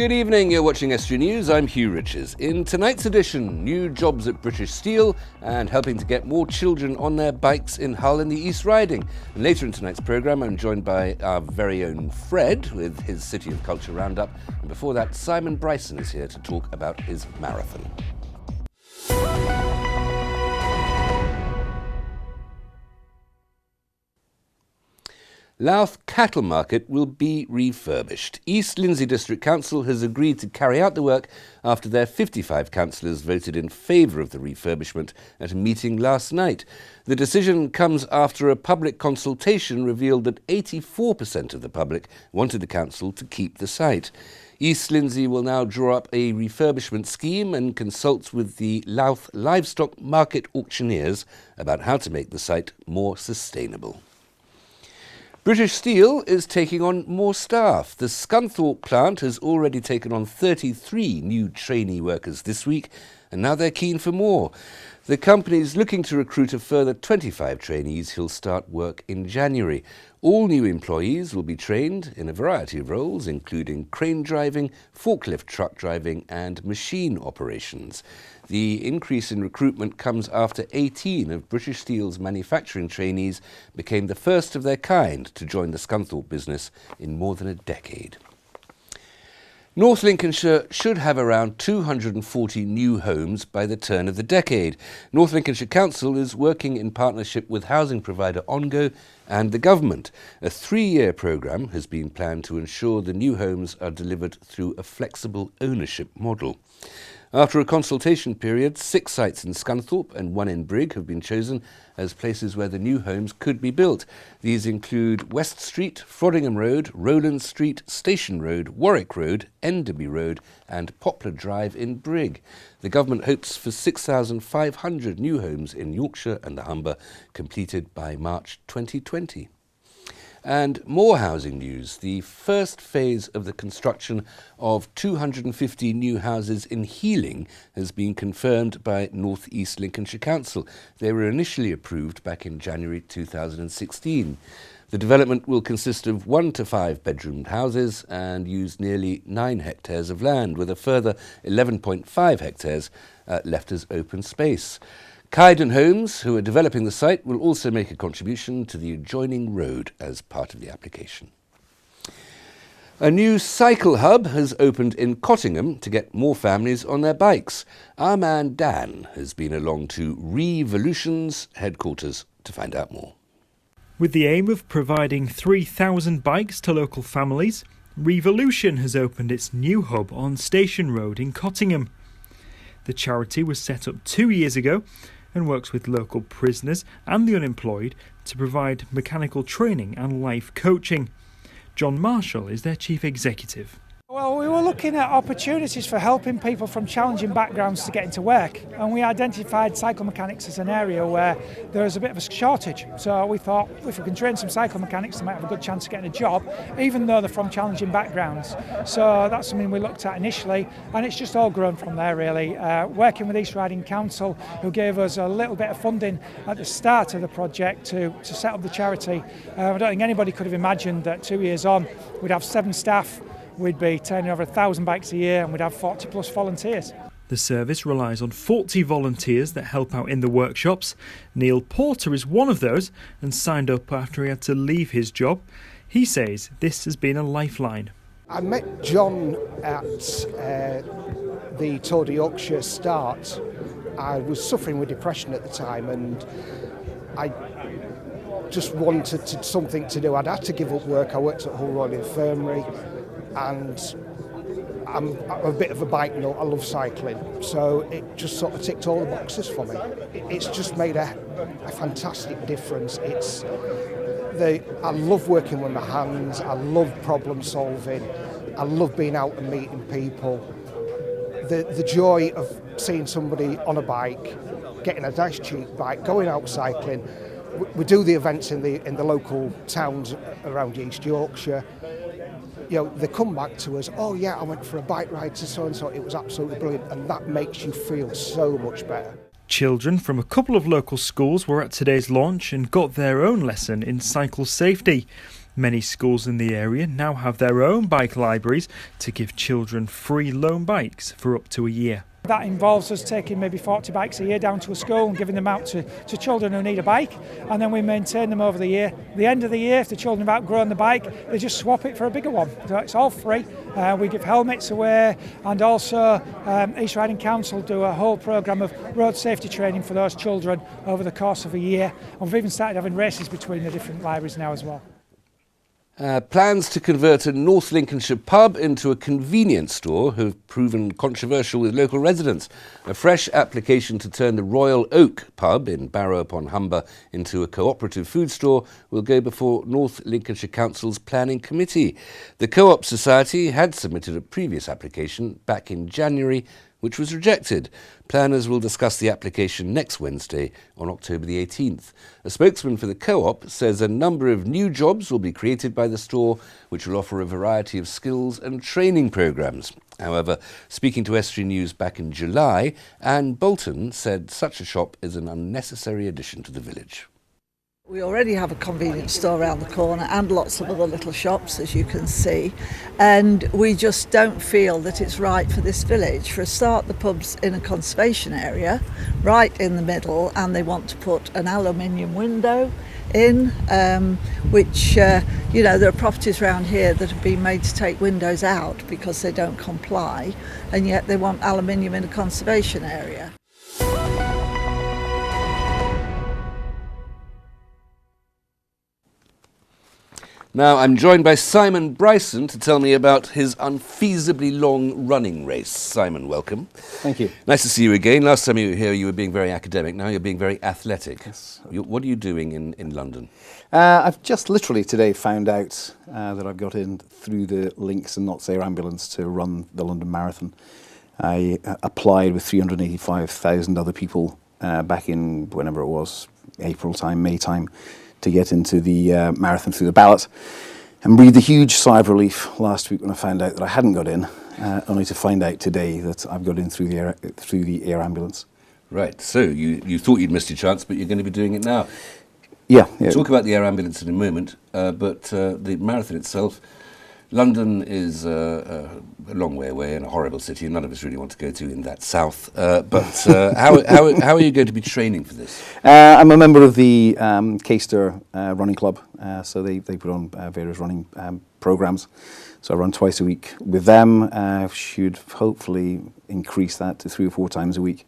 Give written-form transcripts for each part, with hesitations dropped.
Good evening, you're watching Estuary News, I'm Hugh Riches. In tonight's edition, new jobs at British Steel and helping to get more children on their bikes in Hull in the East Riding. And later in tonight's programme, I'm joined by our very own Fred with his City of Culture Roundup. And before that, Simon Bryson is here to talk about his marathon. Louth Cattle Market will be refurbished. East Lindsey District Council has agreed to carry out the work after their 55 councillors voted in favour of the refurbishment at a meeting last night. The decision comes after a public consultation revealed that 84% of the public wanted the council to keep the site. East Lindsey will now draw up a refurbishment scheme and consults with the Louth livestock market auctioneers about how to make the site more sustainable. British Steel is taking on more staff. The Scunthorpe plant has already taken on 33 new trainee workers this week, and now they're keen for more. The company is looking to recruit a further 25 trainees who'll start work in January. All new employees will be trained in a variety of roles, including crane driving, forklift truck driving and machine operations. The increase in recruitment comes after 18 of British Steel's manufacturing trainees became the first of their kind to join the Scunthorpe business in more than a decade. North Lincolnshire should have around 240 new homes by the turn of the decade. North Lincolnshire Council is working in partnership with housing provider Ongo and the government. A 3-year programme has been planned to ensure the new homes are delivered through a flexible ownership model. After a consultation period, 6 sites in Scunthorpe and 1 in Brigg have been chosen as places where the new homes could be built. These include West Street, Frodingham Road, Rowland Street, Station Road, Warwick Road, Enderby Road and Poplar Drive in Brigg. The government hopes for 6,500 new homes in Yorkshire and the Humber, completed by March 2020. And more housing news. The first phase of the construction of 250 new houses in Healing has been confirmed by North East Lincolnshire Council. They were initially approved back in January 2016. The development will consist of 1 to 5 bedroomed houses and use nearly 9 hectares of land, with a further 11.5 hectares left as open space. Kyden Homes, who are developing the site, will also make a contribution to the adjoining road as part of the application. A new cycle hub has opened in Cottingham to get more families on their bikes. Our man Dan has been along to Revolution's headquarters to find out more. With the aim of providing 3,000 bikes to local families, Revolution has opened its new hub on Station Road in Cottingham. The charity was set up 2 years ago and works with local prisoners and the unemployed to provide mechanical training and life coaching. John Marshall is their chief executive. Well, we were looking at opportunities for helping people from challenging backgrounds to get into work, and we identified cycle mechanics as an area where there was a bit of a shortage. So we thought if we can train some cycle mechanics, they might have a good chance of getting a job, even though they're from challenging backgrounds. So that's something we looked at initially, and it's just all grown from there really. Working with East Riding Council, who gave us a little bit of funding at the start of the project to set up the charity. I don't think anybody could have imagined that 2 years on we'd have 7 staff, we'd be turning over 1,000 bikes a year and we'd have 40 plus volunteers. The service relies on 40 volunteers that help out in the workshops. Neil Porter is one of those and signed up after he had to leave his job. He says this has been a lifeline. I met John at the Tour de Yorkshire start. I was suffering with depression at the time and I just wanted something to do. I'd had to give up work. I worked at Hull Royal Infirmary. And I'm a bit of a bike nut, I love cycling, so it just sort of ticked all the boxes for me. It's just made a fantastic difference. I love working with my hands, I love problem solving, I love being out and meeting people. The joy of seeing somebody on a bike, getting a nice cheap bike, going out cycling. We do the events in the local towns around East Yorkshire. You know, they come back to us, oh yeah, I went for a bike ride to so-and-so, it was absolutely brilliant, and that makes you feel so much better. Children from a couple of local schools were at today's launch and got their own lesson in cycle safety. Many schools in the area now have their own bike libraries to give children free loan bikes for up to a year. That involves us taking maybe 40 bikes a year down to a school and giving them out to children who need a bike, and then we maintain them over the year. At the end of the year, if the children have outgrown the bike, they just swap it for a bigger one. So it's all free. We give helmets away, and also East Riding Council do a whole programme of road safety training for those children over the course of a year. And we've even started having races between the different libraries now as well. Plans to convert a North Lincolnshire pub into a convenience store have proven controversial with local residents. A fresh application to turn the Royal Oak pub in Barrow upon Humber into a cooperative food store will go before North Lincolnshire Council's planning committee. The Co-op Society had submitted a previous application back in January, which was rejected. Planners will discuss the application next Wednesday on October the 18th. A spokesman for the Co-op says a number of new jobs will be created by the store, which will offer a variety of skills and training programmes. However, speaking to Estuary News back in July, Anne Bolton said such a shop is an unnecessary addition to the village. We already have a convenience store around the corner and lots of other little shops, as you can see, and we just don't feel that it's right for this village. For a start, the pub's in a conservation area right in the middle, and they want to put an aluminium window in, which there are properties around here that have been made to take windows out because they don't comply, and yet they want aluminium in a conservation area. Now I'm joined by Simon Bryson to tell me about his unfeasibly long running race. Simon, welcome. Thank you. Nice to see you again. Last time you were here you were being very academic, now you're being very athletic. Yes. What are you doing in London? I've just literally today found out that I've got in through the Links and Notts Air Ambulance to run the London Marathon. I applied with 385,000 other people back in whenever it was, April time, May time, to get into the marathon through the ballot, and breathed a huge sigh of relief last week when I found out that I hadn't got in, only to find out today that I've got in through the air ambulance. Right, so you thought you'd missed your chance, but you're going to be doing it now. Yeah. We'll talk about the air ambulance in a moment, but the marathon itself, London is a long way away and a horrible city, and none of us really want to go to in that south. But how are you going to be training for this? I'm a member of the Caister running club, so they put on various running programs. So I run twice a week with them. Should hopefully increase that to 3 or 4 times a week.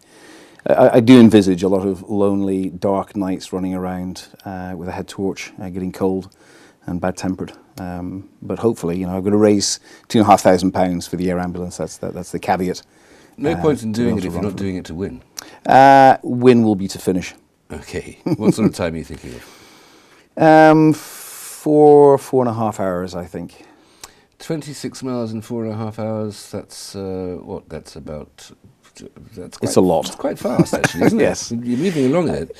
I do envisage a lot of lonely, dark nights running around with a head torch, getting cold and bad-tempered. But hopefully, I've got to raise £2,500 for the air ambulance. That's the caveat. No point in doing it if you're not doing it to win. Win will be to finish. Okay. What sort of time are you thinking of? 4.5 hours, I think. 26 miles in 4.5 hours. That's what? That's about. It's a lot. It's quite fast, actually, isn't it? Yes. You're moving along it.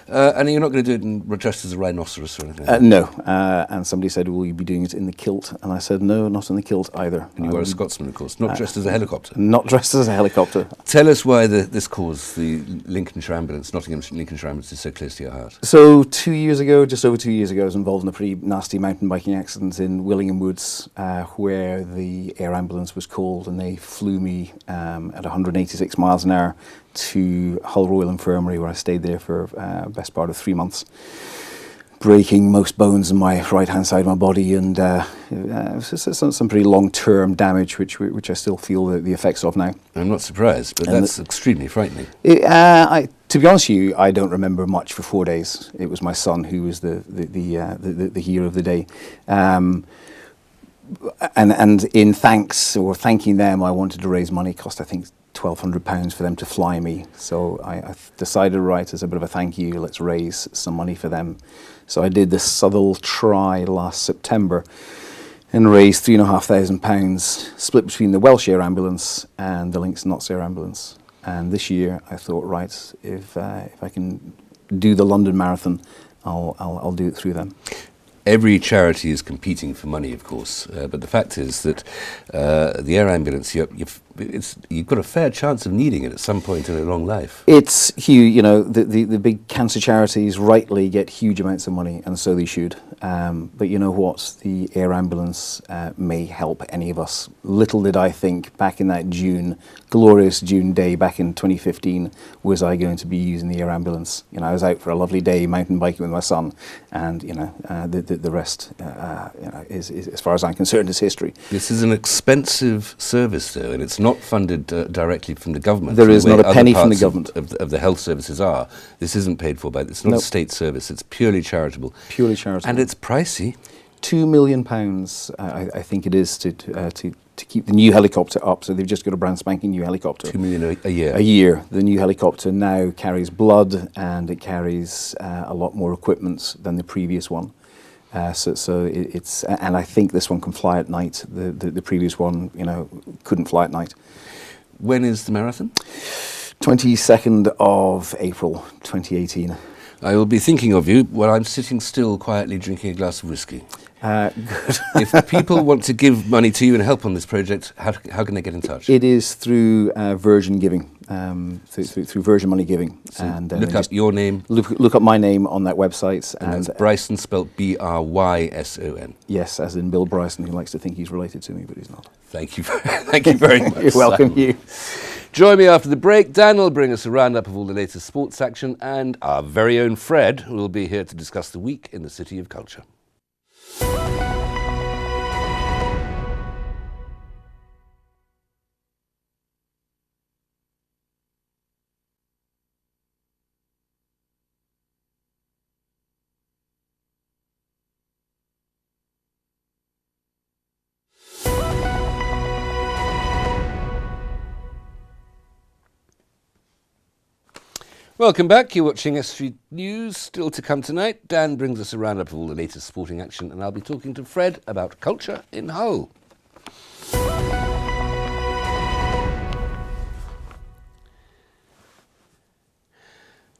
And you're not going to do it dressed as a rhinoceros or anything? No. And somebody said, will you be doing it in the kilt? And I said, no, not in the kilt either. And you are a Scotsman, of course, not dressed as a helicopter. Not dressed as a helicopter. Tell us why this cause, the Lincolnshire Ambulance, Nottingham's Lincolnshire Ambulance, is so close to your heart. So 2 years ago, just over 2 years ago, I was involved in a pretty nasty mountain biking accident in Willingham Woods, where the air ambulance was called, and they flew me at 186 miles an hour to Hull Royal Infirmary, where I stayed there for best part of 3 months, breaking most bones in my right-hand side of my body, and some pretty long-term damage, which I still feel the effects of now. I'm not surprised, but that's extremely frightening. To be honest with you, I don't remember much for 4 days. It was my son who was the hero of the day. And in thanking them, I wanted to raise money. It cost, I think, £1,200 for them to fly me. So I decided, right, as a bit of a thank you, let's raise some money for them. So I did the Southall try last September and raised £3,500, split between the Welsh Air Ambulance and the Links and Notts Air Ambulance. And this year I thought, right, if I can do the London Marathon, I'll do it through them. Every charity is competing for money, of course, but the fact is that the air ambulance, you're you've got a fair chance of needing it at some point in a long life. It's Hugh, you know, the big cancer charities rightly get huge amounts of money, and so they should. But you know what? The air ambulance may help any of us. Little did I think back in that glorious June day back in 2015, was I going to be using the air ambulance. You know, I was out for a lovely day mountain biking with my son, and you know, the rest, you know, is as far as I'm concerned, is history. This is an expensive service, though, and it's not funded directly from the government. There is not a penny from the government. Of the health services are. This isn't paid for by. It's not a state service. It's purely charitable. Purely charitable. And it's pricey. £2 million, I think it is, to keep the new helicopter up. So they've just got a brand spanking new helicopter. £2 million a year. A year. The new helicopter now carries blood, and it carries a lot more equipment than the previous one. So it's, and I think this one can fly at night. The previous one, you know, couldn't fly at night. When is the marathon? 22nd of April, 2018. I will be thinking of you while I'm sitting still quietly drinking a glass of whiskey. Good. If people want to give money to you and help on this project, how can they get in touch? It is through Virgin Giving, through Virgin Money Giving. So and look up your name. Look up my name on that website. And that's Bryson, spelled Bryson. Yes, as in Bill Bryson, who likes to think he's related to me, but he's not. Thank you very much. You're welcome, Hugh. Join me after the break. Dan will bring us a roundup of all the latest sports action, and our very own Fred will be here to discuss the week in the City of Culture. Welcome back. You're watching Estuary News. Still to come tonight, Dan brings us a roundup of all the latest sporting action, and I'll be talking to Fred about culture in Hull.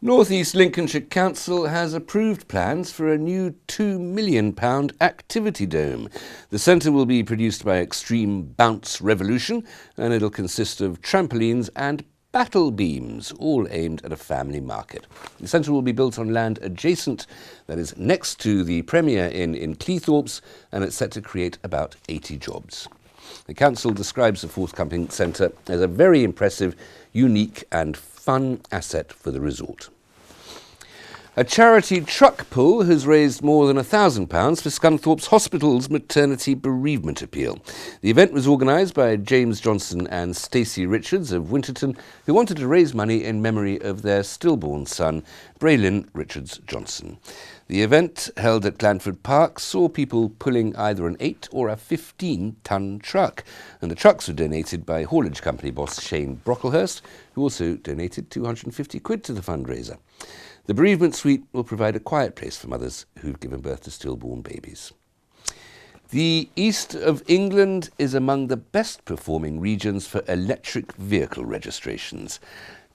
North East Lincolnshire Council has approved plans for a new £2 million activity dome. The centre will be produced by Extreme Bounce Revolution, and it'll consist of trampolines and battle beams, all aimed at a family market. The centre will be built on land adjacent, that is next to the Premier Inn in Cleethorpes, and it's set to create about 80 jobs. The council describes the forthcoming centre as a very impressive, unique and fun asset for the resort. A charity truck pull has raised more than £1,000 for Scunthorpe's Hospital's maternity bereavement appeal. The event was organised by James Johnson and Stacey Richards of Winterton, who wanted to raise money in memory of their stillborn son, Braylon Richards Johnson. The event, held at Glanford Park, saw people pulling either an 8 or a 15-tonne truck, and the trucks were donated by haulage company boss Shane Brocklehurst, who also donated £250 to the fundraiser. The bereavement suite will provide a quiet place for mothers who've given birth to stillborn babies. The east of England is among the best performing regions for electric vehicle registrations.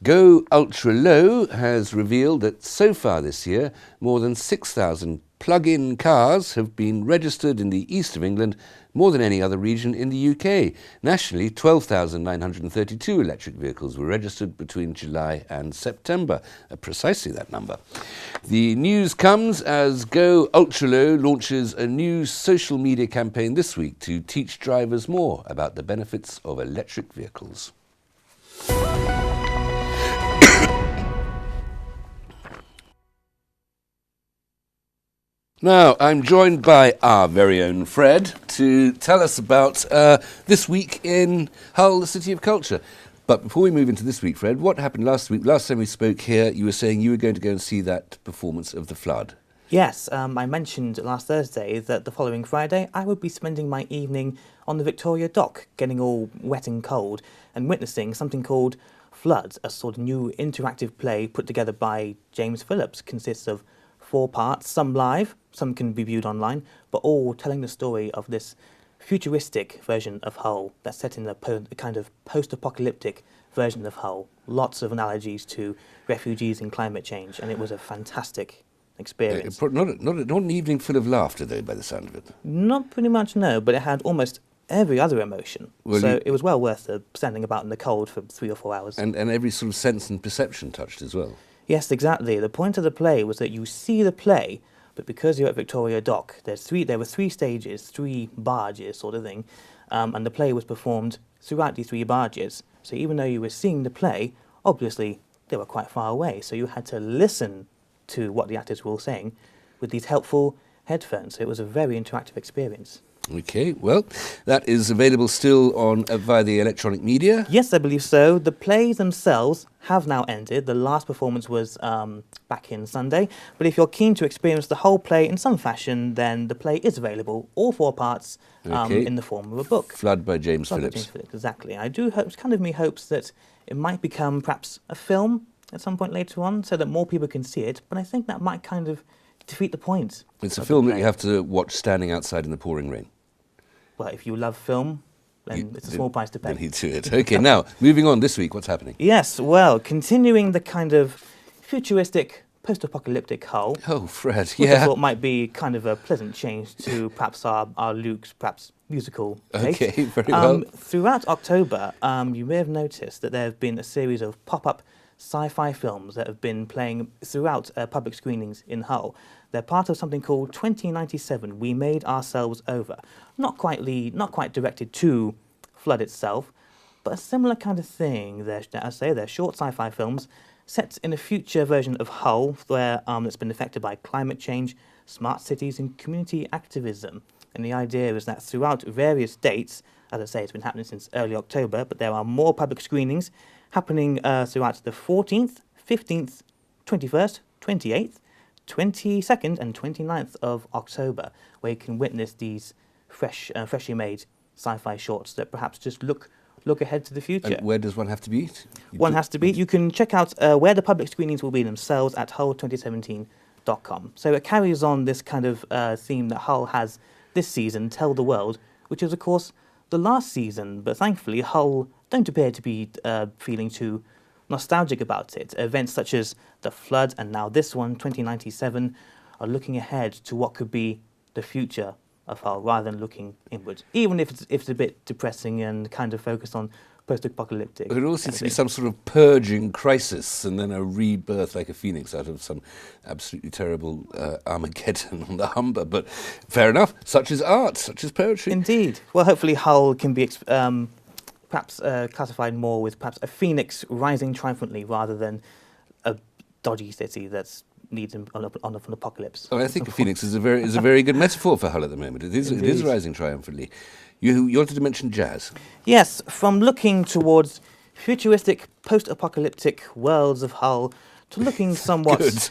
Go Ultra Low has revealed that so far this year, more than 6,000 plug-in cars have been registered in the east of England, more than any other region in the UK. Nationally, 12,932 electric vehicles were registered between July and September, precisely that number. The news comes as Go Ultra Low launches a new social media campaign this week to teach drivers more about the benefits of electric vehicles. Now, I'm joined by our very own Fred to tell us about this week in Hull, the City of Culture. But before we move into this week, Fred, what happened last week? Last time we spoke here, you were saying you were going to go and see that performance of The Flood. Yes, I mentioned last Thursday that the following Friday I would be spending my evening on the Victoria Dock, getting all wet and cold, and witnessing something called Flood, a sort of new interactive play put together by James Phillips. Consists of 4 parts, some live, some can be viewed online, but all telling the story of this futuristic version of Hull that's set in a kind of post-apocalyptic version of Hull. Lots of analogies to refugees and climate change, and it was a fantastic experience. Not an evening full of laughter, though, by the sound of it. Not pretty much, no, but it had almost every other emotion. Well, so it was well worth standing about in the cold for 3 or 4 hours. And every sort of sense and perception touched as well. Yes, exactly. The point of the play was that you see the play, but because you're at Victoria Dock, there were 3 stages, 3 barges sort of thing, and the play was performed throughout these 3 barges. So even though you were seeing the play, obviously they were quite far away, so you had to listen to what the actors were all saying with these helpful headphones. So it was a very interactive experience. Okay, well, that is available still on via the electronic media. Yes, I believe so. The plays themselves have now ended. The last performance was back in Sunday. But if you're keen to experience the whole play in some fashion, then the play is available, all 4 parts, in the form of a book. Flood by James Flood by Phillips. James Phillips, exactly. I do hope, kind of me hopes that it might become perhaps a film at some point later on, so that more people can see it. But I think that might kind of defeat the point. It's a film that you have to watch standing outside in the pouring rain. Well, if you love film, then it's a small price to pay. Then he'd do it. Okay, now, moving on this week, what's happening? Yes, well, continuing the kind of futuristic, post-apocalyptic Hull. Oh, Fred, Which I yeah. thought might be kind of a pleasant change to perhaps our Luke's perhaps musical taste. Okay, very well. Throughout October, you may have noticed that there have been a series of pop-up sci-fi films that have been playing throughout public screenings in Hull. They're part of something called 2097, We Made Ourselves Over. Not quite directed to Flood itself, but a similar kind of thing. They're short sci-fi films set in a future version of Hull where that's been affected by climate change, smart cities and community activism. And the idea is that throughout various dates, as I say, it's been happening since early October, but there are more public screenings happening throughout the 14th, 15th, 21st, 28th, 22nd and 29th of October, where you can witness these freshly made sci-fi shorts that perhaps just look ahead to the future. And where does one have to be? One has to be. You can check out where the public screenings will be themselves at hull2017.com. So it carries on this kind of theme that Hull has this season, Tell the World, which is, of course, the last season. But thankfully, Hull don't appear to be feeling too nostalgic about it. Events such as the flood and now this one, 2097, are looking ahead to what could be the future of Hull rather than looking inward, even if it's a bit depressing and kind of focused on post-apocalyptic. There all seems to be some sort of purging crisis and then a rebirth like a phoenix out of some absolutely terrible Armageddon on the Humber. But fair enough, such is art, such is poetry. Indeed. Well, hopefully Hull can be perhaps classified more with perhaps a phoenix rising triumphantly rather than a dodgy city that's needs on an apocalypse. Oh, I think a phoenix is a very good metaphor for Hull at the moment. It is rising triumphantly. You wanted to mention jazz. Yes, from looking towards futuristic, post-apocalyptic worlds of Hull to looking somewhat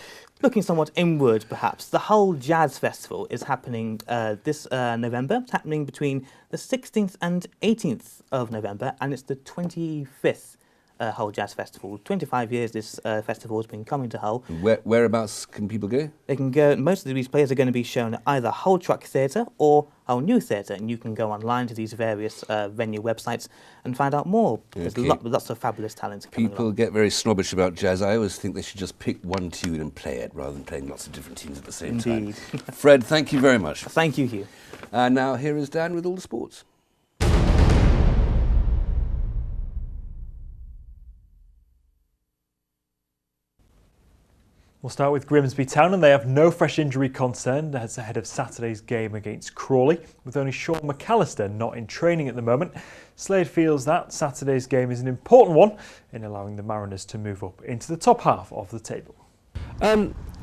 inward, perhaps. The Hull Jazz Festival is happening this November. It's happening between the 16th and 18th of November, and it's the 25th Hull Jazz Festival. 25 years this festival has been coming to Hull. Whereabouts can people go? They can go. Most of these plays are going to be shown at either Hull Truck Theatre or Hull New Theatre, and you can go online to these various venue websites and find out more. There's lots of fabulous talent coming People along. get very snobbish about jazz. I always think they should just pick one tune and play it rather than playing lots of different tunes at the same time. Fred, thank you very much. Thank you, Hugh. Now here is Dan with all the sports. We'll start with Grimsby Town, and they have no fresh injury concern ahead of Saturday's game against Crawley, with only Sean McAllister not in training at the moment. Slade feels that Saturday's game is an important one in allowing the Mariners to move up into the top half of the table.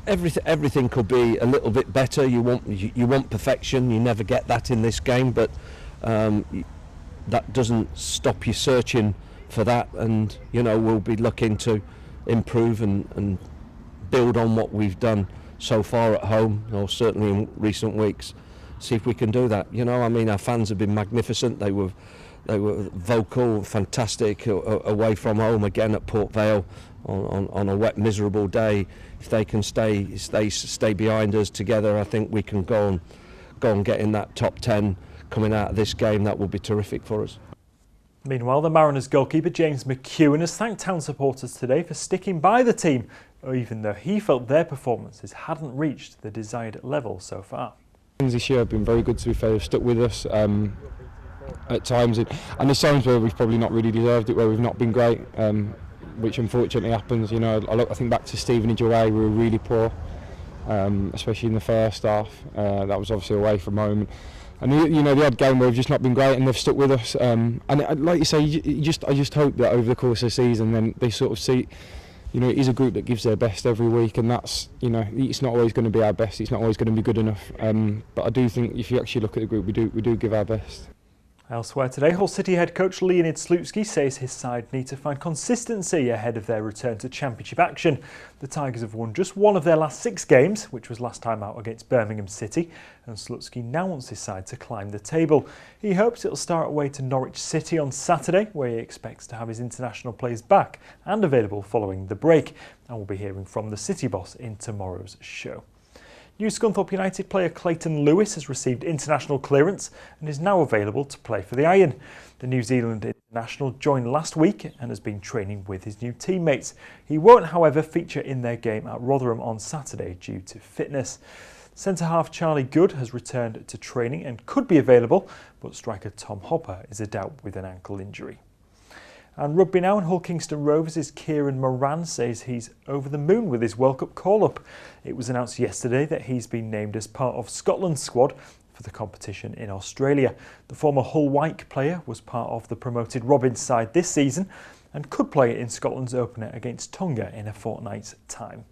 Everything could be a little bit better. You want perfection. You never get that in this game, but that doesn't stop you searching for that. And we'll be looking to improve and build on what we've done so far at home, or certainly in recent weeks. See if we can do that. Our fans have been magnificent. They were vocal, fantastic away from home again at Port Vale on a wet, miserable day. If they can stay behind us together, I think we can go and get in that top 10 coming out of this game. That will be terrific for us. Meanwhile, the Mariners goalkeeper James McEwen has thanked town supporters today for sticking by the team, even though he felt their performances hadn't reached the desired level so far. This year have been very good, to be fair. They've stuck with us. at times, and there's times where we've probably not really deserved it, where we've not been great, which unfortunately happens. You know, I think back to Stevenage away, we were really poor, especially in the first half. That was obviously away from home. And you know, the odd game where we've just not been great, and they've stuck with us. And like you say, I just hope that over the course of the season, then they sort of see, you know, it is a group that gives their best every week, and that's, you know, it's not always going to be our best. It's not always going to be good enough. But I do think if you actually look at the group, we do give our best. Elsewhere today, Hull City head coach Leonid Slutsky says his side need to find consistency ahead of their return to Championship action. The Tigers have won just one of their last 6 games, which was last time out against Birmingham City, and Slutsky now wants his side to climb the table. He hopes it'll start away to Norwich City on Saturday, where he expects to have his international players back and available following the break, and we'll be hearing from the City boss in tomorrow's show. New Scunthorpe United player Clayton Lewis has received international clearance and is now available to play for the Iron. The New Zealand international joined last week and has been training with his new teammates. He won't, however, feature in their game at Rotherham on Saturday due to fitness. Centre-half Charlie Good has returned to training and could be available, but striker Tom Hopper is a doubt with an ankle injury. And rugby now, and Hull Kingston Rovers' Kieran Moran says he's over the moon with his World Cup call-up. It was announced yesterday that he's been named as part of Scotland's squad for the competition in Australia. The former Hull Wyke player was part of the promoted Robins side this season and could play in Scotland's opener against Tonga in a fortnight's time.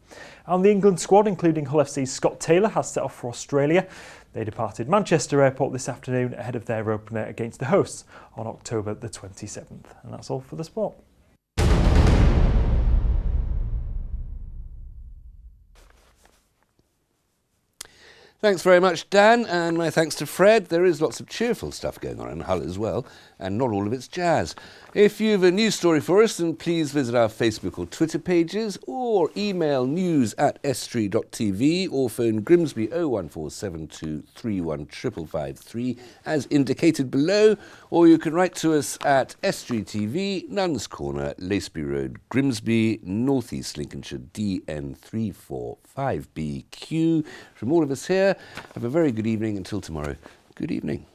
And the England squad, including Hull FC's Scott Taylor, has set off for Australia. They departed Manchester Airport this afternoon ahead of their opener against the hosts on October the 27th. And that's all for the sport. Thanks very much, Dan, and my thanks to Fred. There is lots of cheerful stuff going on in Hull as well, and not all of it's jazz. If you've a news story for us, then please visit our Facebook or Twitter pages, or email news@estuary.tv, or phone Grimsby 01472315553 as indicated below, or you can write to us at Estuary TV, Nuns Corner, Laceby Road, Grimsby, North East Lincolnshire, DN345BQ. From all of us here, have a very good evening until tomorrow. Good evening.